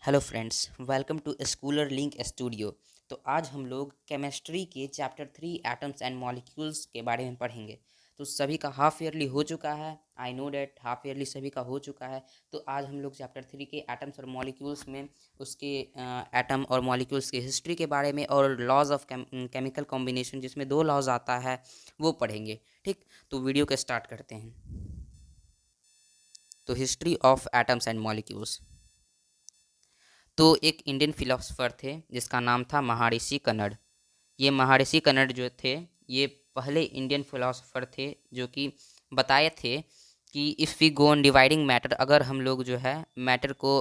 Hello friends, welcome to scholar link studio. तो आज हम लोग केमिस्ट्री के चैप्टर 3 एटम्स एंड मॉलिक्यूल्स के बारे में पढ़ेंगे। तो सभी का हाफ ईयरली हो चुका है। I know that half yearly सभी का हो चुका है। तो आज हम लोग चैप्टर 3 के एटम्स और मॉलिक्यूल्स में उसके एटम और मॉलिक्यूल्स की हिस्ट्री के बारे में और लॉज ऑफ केमिकल कॉम्बिनेशन जिसमें 2 लॉज आता है वो पढ़ेंगे। ठीक, तो वीडियो को स्टार्ट करते हैं। तो history of atoms and molecules. तो एक इंडियन फिलोसोफर थे जिसका नाम था महर्षि कन्नड़। ये महर्षि कन्नड़ जो थे ये पहले इंडियन फिलोसोफर थे जो कि बताए थे कि if we go on dividing matter, अगर हम लोग जो है मैटर को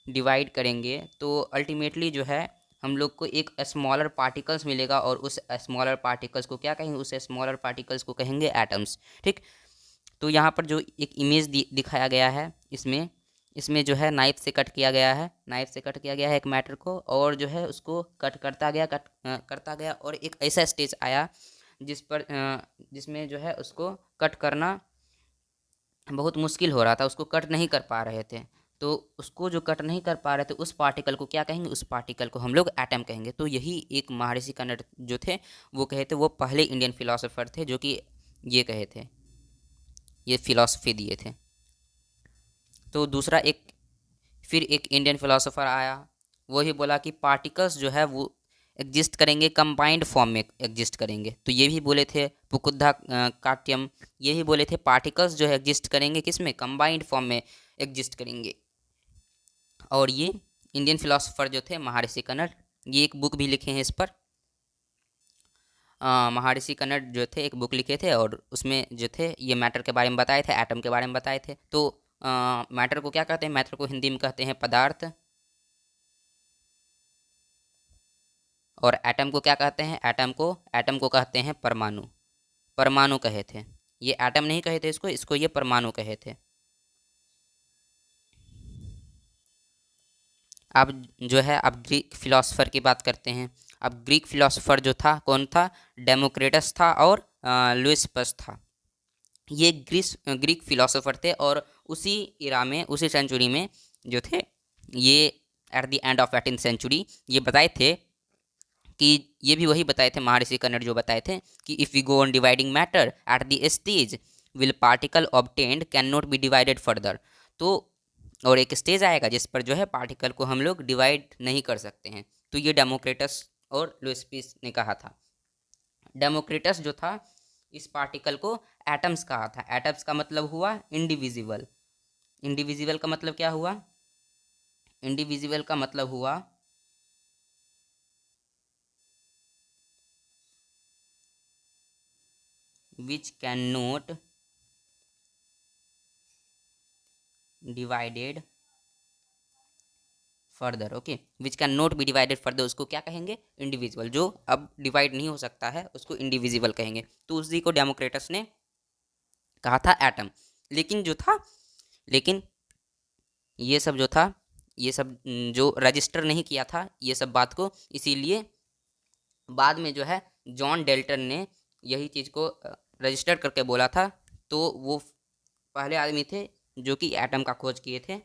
डिवाइड करेंगे तो अल्टीमेटली जो है हम लोग को एक स्मॉलर पार्टिकल्स मिलेगा और उस स्मॉलर पार्टिकल्स को क्या कहेंगे, उस स्मॉलर पार्टिकल्स को कहेंगे एटम्स। ठीक, तो यहाँ पर जो एक इमेज दिखाया गया है इसमें इसमें जो है नाइफ से कट किया गया है, नाइफ से कट किया गया है एक मैटर को, और जो है उसको कट करता गया और एक ऐसा स्टेज आया जिसमें जो है उसको कट करना बहुत मुश्किल हो रहा था, उसको कट नहीं कर पा रहे थे। तो उसको जो कट नहीं कर पा रहे थे उस पार्टिकल को क्या कहेंगे, उस पार्टिकल को हम लोग एटम कहेंगे। तो यही एक महर्षि कन्नड़ जो थे वो कहे थे, वो पहले इंडियन फिलोसोफर थे जो कि ये कहे थे, ये फिलॉसफी दिए थे। तो दूसरा फिर एक इंडियन फिलोसोफर आया, वही बोला कि पार्टिकल्स जो है वो एग्जिस्ट करेंगे, कंबाइंड फॉर्म में एग्जिस्ट करेंगे। तो ये भी बोले थे पुकुद्धा काट्यम, ये भी बोले थे पार्टिकल्स जो है एग्जिस्ट करेंगे किस में, कंबाइंड फॉर्म में एग्जिस्ट करेंगे। और ये इंडियन फिलोसोफर जो थे महर्षि कन्नड़, ये एक बुक भी लिखे हैं इस पर। महर्षि कन्नड़ जो थे एक बुक लिखे थे और उसमें जो थे ये मैटर के बारे में बताए थे, एटम के बारे में बताए थे। तो मैटर को क्या कहते हैं, मैटर को हिंदी में कहते हैं पदार्थ, और एटम को क्या कहते हैं, एटम को कहते हैं परमाणु। परमाणु कहे थे, ये एटम नहीं कहे थे इसको इसको ये परमाणु कहे थे। अब जो है अब ग्रीक फिलोसोफर की बात करते हैं। अब ग्रीक फिलोसोफर जो था कौन था, डेमोक्रेटस था और लुइसपस था। ये ग्रीक फिलोसोफर थे और उसी इरा में, उसी सेंचुरी में जो थे ये, at the end of 18th century, ये बताए थे कि ये भी वही बताए थे महर्षि कन्नड़ जो बताए थे कि if we go on dividing matter at the stage will particle obtained cannot be divided further. तो और एक स्टेज आएगा जिस पर जो है पार्टिकल को हम लोग डिवाइड नहीं कर सकते हैं। तो ये डेमोक्रेटस और लुइसपीस ने कहा था। डेमोक्रेटस जो था इस पार्टिकल को एटम्स कहा था। एटम्स का मतलब हुआ इंडिविजिबल। इंडिविजिबल का मतलब क्या हुआ, इंडिविजिबल का मतलब हुआ which can not divided further. Okay, which can not be divided further, उसको क्या कहेंगे, इंडिविजुअल। जो अब डिवाइड नहीं हो सकता है उसको इंडिविजिबल कहेंगे। तो उसी को डेमोक्रेटस ने कहा था एटम। लेकिन जो था, लेकिन ये सब जो था, ये सब जो रजिस्टर नहीं किया था ये सब बात को, इसीलिए बाद में जो है जॉन डेल्टन ने यही चीज़ को रजिस्टर करके बोला था। तो वो पहले आदमी थे जो कि एटम का खोज किए थे।